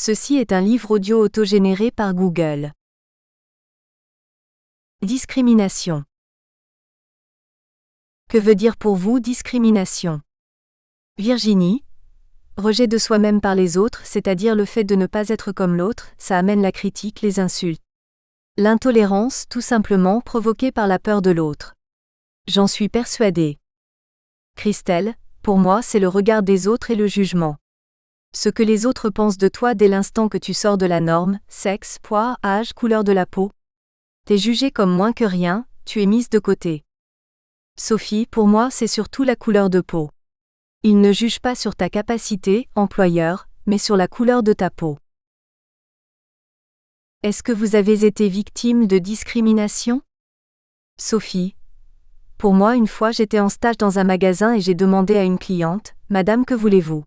Ceci est un livre audio autogénéré par Google. Discrimination. Que veut dire pour vous discrimination? Virginie. Rejet de soi-même par les autres, c'est-à-dire le fait de ne pas être comme l'autre, ça amène la critique, les insultes. L'intolérance, tout simplement provoquée par la peur de l'autre. J'en suis persuadée. Christelle, pour moi c'est le regard des autres et le jugement. Ce que les autres pensent de toi dès l'instant que tu sors de la norme, sexe, poids, âge, couleur de la peau. T'es jugé comme moins que rien, tu es mise de côté. Sophie, pour moi c'est surtout la couleur de peau. Ils ne jugent pas sur ta capacité, employeur, mais sur la couleur de ta peau. Est-ce que vous avez été victime de discrimination? Sophie. Pour moi une fois j'étais en stage dans un magasin et j'ai demandé à une cliente, « Madame, que voulez-vous?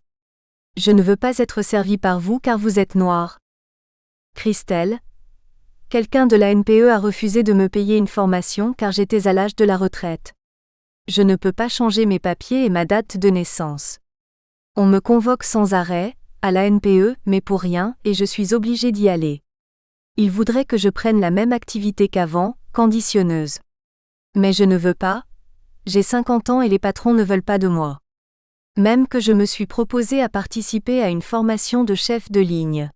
Je ne veux pas être servie par vous car vous êtes noire. » Christelle. Quelqu'un de la NPE a refusé de me payer une formation car j'étais à l'âge de la retraite. Je ne peux pas changer mes papiers et ma date de naissance. On me convoque sans arrêt, à la NPE, mais pour rien, et je suis obligée d'y aller. Ils voudraient que je prenne la même activité qu'avant, conditionneuse. Mais je ne veux pas. J'ai 50 ans et les patrons ne veulent pas de moi. Même que je me suis proposée à participer à une formation de chef de ligne.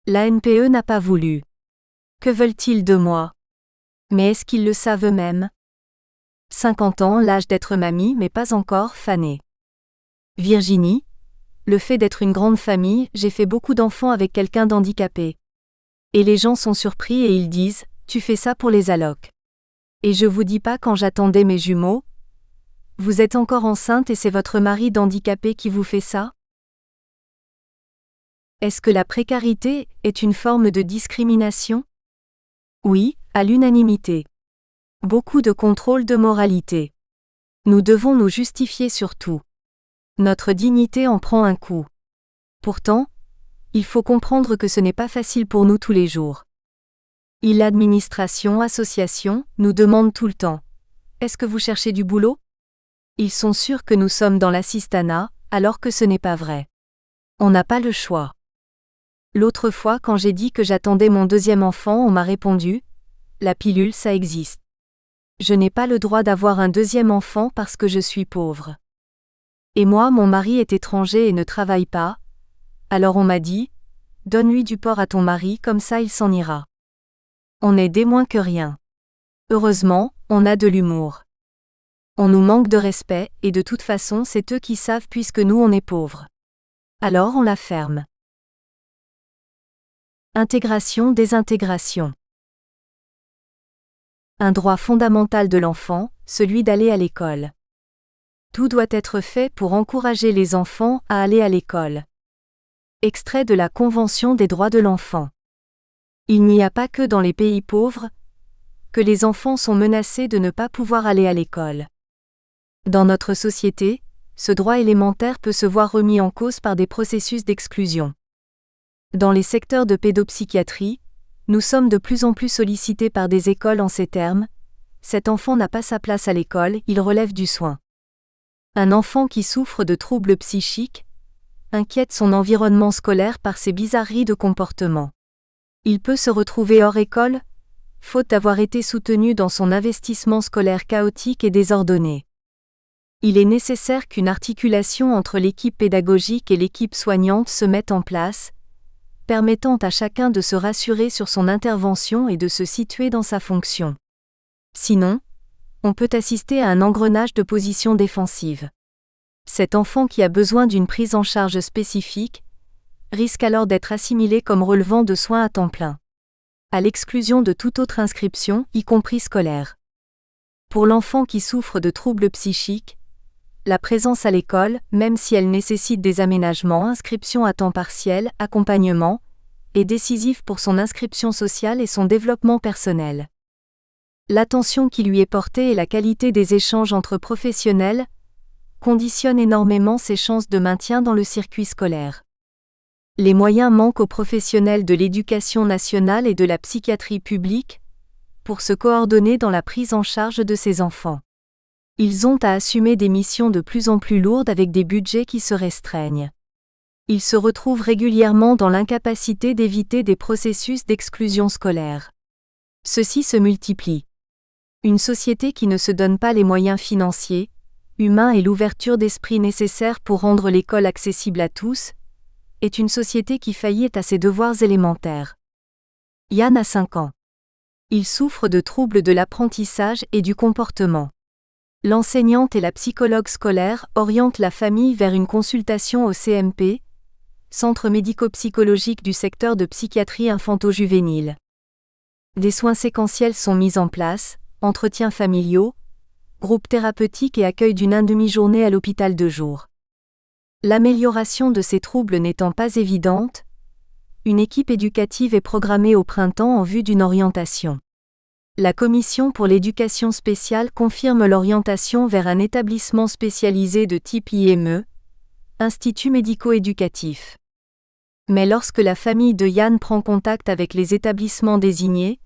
La NPE n'a pas voulu. Que veulent-ils de moi? Mais est-ce qu'ils le savent eux-mêmes? 50 ans, l'âge d'être mamie mais pas encore fanée. Virginie. Le fait d'être une grande famille, j'ai fait beaucoup d'enfants avec quelqu'un d'handicapé. Et les gens sont surpris et ils disent, tu fais ça pour les allocs. Et je vous dis pas quand j'attendais mes jumeaux. Vous êtes encore enceinte et c'est votre mari d'handicapé qui vous fait ça? Est-ce que la précarité est une forme de discrimination? Oui, à l'unanimité. Beaucoup de contrôle de moralité. Nous devons nous justifier sur tout. Notre dignité en prend un coup. Pourtant, il faut comprendre que ce n'est pas facile pour nous tous les jours. L'administration, association, nous demande tout le temps. Est-ce que vous cherchez du boulot? Ils sont sûrs que nous sommes dans l'assistanat, alors que ce n'est pas vrai. On n'a pas le choix. L'autre fois quand j'ai dit que j'attendais mon deuxième enfant, on m'a répondu, la pilule ça existe. Je n'ai pas le droit d'avoir un deuxième enfant parce que je suis pauvre. Et moi mon mari est étranger et ne travaille pas. Alors on m'a dit, donne-lui du porc à ton mari comme ça il s'en ira. On est des moins que rien. Heureusement, on a de l'humour. On nous manque de respect, et de toute façon c'est eux qui savent puisque nous on est pauvres. Alors on la ferme. Intégration, désintégration. Un droit fondamental de l'enfant, celui d'aller à l'école. Tout doit être fait pour encourager les enfants à aller à l'école. Extrait de la Convention des droits de l'enfant. Il n'y a pas que dans les pays pauvres que les enfants sont menacés de ne pas pouvoir aller à l'école. Dans notre société, ce droit élémentaire peut se voir remis en cause par des processus d'exclusion. Dans les secteurs de pédopsychiatrie, nous sommes de plus en plus sollicités par des écoles en ces termes. Cet enfant n'a pas sa place à l'école, il relève du soin. Un enfant qui souffre de troubles psychiques inquiète son environnement scolaire par ses bizarreries de comportement. Il peut se retrouver hors école, faute d'avoir été soutenu dans son investissement scolaire chaotique et désordonné. Il est nécessaire qu'une articulation entre l'équipe pédagogique et l'équipe soignante se mette en place, permettant à chacun de se rassurer sur son intervention et de se situer dans sa fonction. Sinon, on peut assister à un engrenage de positions défensives. Cet enfant qui a besoin d'une prise en charge spécifique risque alors d'être assimilé comme relevant de soins à temps plein, à l'exclusion de toute autre inscription, y compris scolaire. Pour l'enfant qui souffre de troubles psychiques, la présence à l'école, même si elle nécessite des aménagements, inscription à temps partiel, accompagnement, est décisive pour son inscription sociale et son développement personnel. L'attention qui lui est portée et la qualité des échanges entre professionnels conditionnent énormément ses chances de maintien dans le circuit scolaire. Les moyens manquent aux professionnels de l'éducation nationale et de la psychiatrie publique pour se coordonner dans la prise en charge de ces enfants. Ils ont à assumer des missions de plus en plus lourdes avec des budgets qui se restreignent. Il se retrouve régulièrement dans l'incapacité d'éviter des processus d'exclusion scolaire. Ceux-ci se multiplient. Une société qui ne se donne pas les moyens financiers, humains et l'ouverture d'esprit nécessaires pour rendre l'école accessible à tous, est une société qui faillit à ses devoirs élémentaires. Yann a 5 ans. Il souffre de troubles de l'apprentissage et du comportement. L'enseignante et la psychologue scolaire orientent la famille vers une consultation au CMP, Centre médico-psychologique du secteur de psychiatrie infanto-juvénile. Des soins séquentiels sont mis en place, entretiens familiaux, groupes thérapeutiques et accueil d'une demi-journée à l'hôpital de jour. L'amélioration de ces troubles n'étant pas évidente, une équipe éducative est programmée au printemps en vue d'une orientation. La Commission pour l'éducation spéciale confirme l'orientation vers un établissement spécialisé de type IME, Institut médico-éducatif. Mais lorsque la famille de Yann prend contact avec les établissements désignés,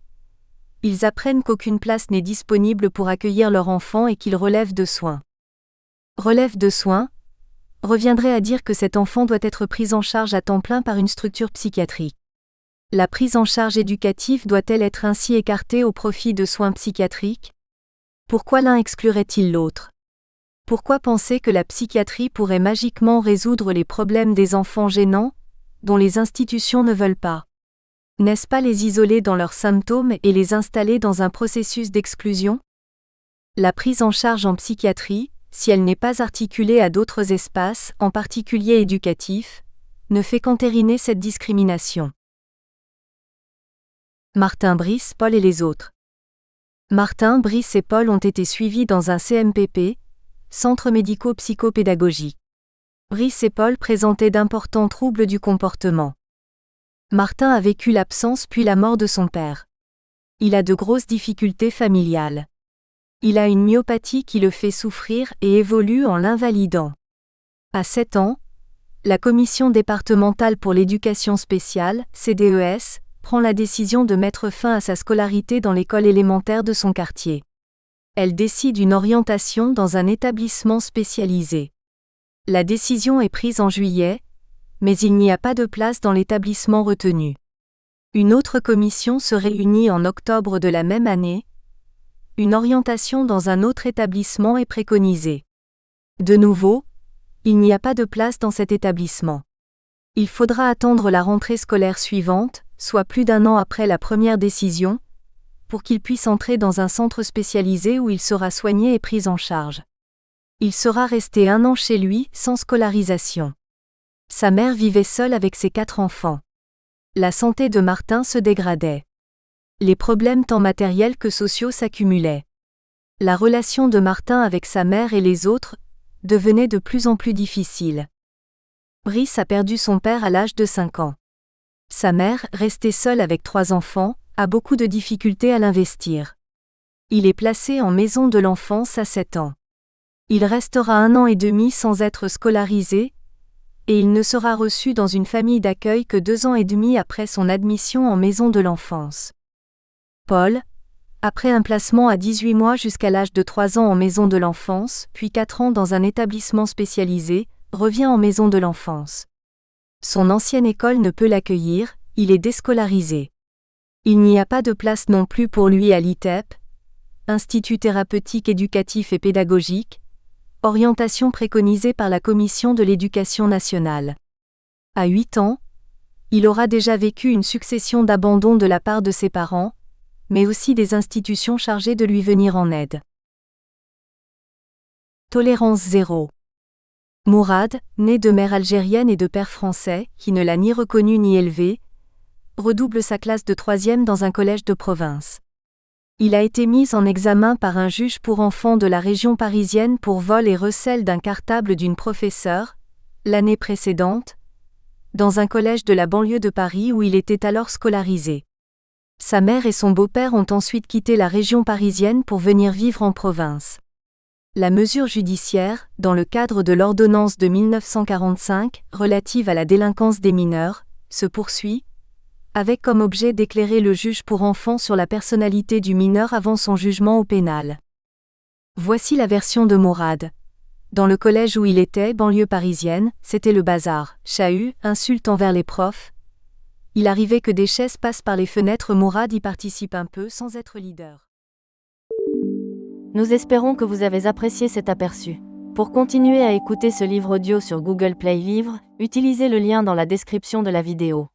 ils apprennent qu'aucune place n'est disponible pour accueillir leur enfant et qu'ils relèvent de soins. Relève de soins reviendrait à dire que cet enfant doit être pris en charge à temps plein par une structure psychiatrique. La prise en charge éducative doit-elle être ainsi écartée au profit de soins psychiatriques ? Pourquoi l'un exclurait-il l'autre ? Pourquoi penser que la psychiatrie pourrait magiquement résoudre les problèmes des enfants gênants, dont les institutions ne veulent pas ? N'est-ce pas les isoler dans leurs symptômes et les installer dans un processus d'exclusion ? La prise en charge en psychiatrie, si elle n'est pas articulée à d'autres espaces, en particulier éducatifs, ne fait qu'entériner cette discrimination. Martin, Brice, Paul et les autres. Martin, Brice et Paul ont été suivis dans un CMPP, Centre médico-psychopédagogique. Brice et Paul présentaient d'importants troubles du comportement. Martin a vécu l'absence puis la mort de son père. Il a de grosses difficultés familiales. Il a une myopathie qui le fait souffrir et évolue en l'invalidant. À 7 ans, la Commission départementale pour l'éducation spéciale, CDES, prend la décision de mettre fin à sa scolarité dans l'école élémentaire de son quartier. Elle décide une orientation dans un établissement spécialisé. La décision est prise en juillet, mais il n'y a pas de place dans l'établissement retenu. Une autre commission se réunit en octobre de la même année. Une orientation dans un autre établissement est préconisée. De nouveau, il n'y a pas de place dans cet établissement. Il faudra attendre la rentrée scolaire suivante, soit plus d'1 an après la première décision, pour qu'il puisse entrer dans un centre spécialisé où il sera soigné et pris en charge. Il sera resté 1 an chez lui, sans scolarisation. Sa mère vivait seule avec ses 4 enfants. La santé de Martin se dégradait. Les problèmes tant matériels que sociaux s'accumulaient. La relation de Martin avec sa mère et les autres devenait de plus en plus difficile. Brice a perdu son père à l'âge de 5 ans. Sa mère, restée seule avec 3 enfants, a beaucoup de difficultés à l'investir. Il est placé en maison de l'enfance à 7 ans. Il restera 1 an et demi sans être scolarisé, et il ne sera reçu dans une famille d'accueil que 2 ans et demi après son admission en maison de l'enfance. Paul, après un placement à 18 mois jusqu'à l'âge de 3 ans en maison de l'enfance, puis 4 ans dans un établissement spécialisé, revient en maison de l'enfance. Son ancienne école ne peut l'accueillir, il est déscolarisé. Il n'y a pas de place non plus pour lui à l'ITEP, Institut thérapeutique éducatif et pédagogique, orientation préconisée par la Commission de l'éducation nationale. À 8 ans, il aura déjà vécu une succession d'abandons de la part de ses parents, mais aussi des institutions chargées de lui venir en aide. Tolérance zéro. Mourad, né de mère algérienne et de père français, qui ne l'a ni reconnu ni élevé, redouble sa classe de 3e dans un collège de province. Il a été mis en examen par un juge pour enfants de la région parisienne pour vol et recel d'un cartable d'une professeure, l'année précédente, dans un collège de la banlieue de Paris où il était alors scolarisé. Sa mère et son beau-père ont ensuite quitté la région parisienne pour venir vivre en province. La mesure judiciaire, dans le cadre de l'ordonnance de 1945, relative à la délinquance des mineurs, se poursuit, avec comme objet d'éclairer le juge pour enfants sur la personnalité du mineur avant son jugement au pénal. Voici la version de Mourad. Dans le collège où il était, banlieue parisienne, c'était le bazar, chahut, insultes envers les profs. Il arrivait que des chaises passent par les fenêtres. Mourad y participe un peu sans être leader. Nous espérons que vous avez apprécié cet aperçu. Pour continuer à écouter ce livre audio sur Google Play Livres, utilisez le lien dans la description de la vidéo.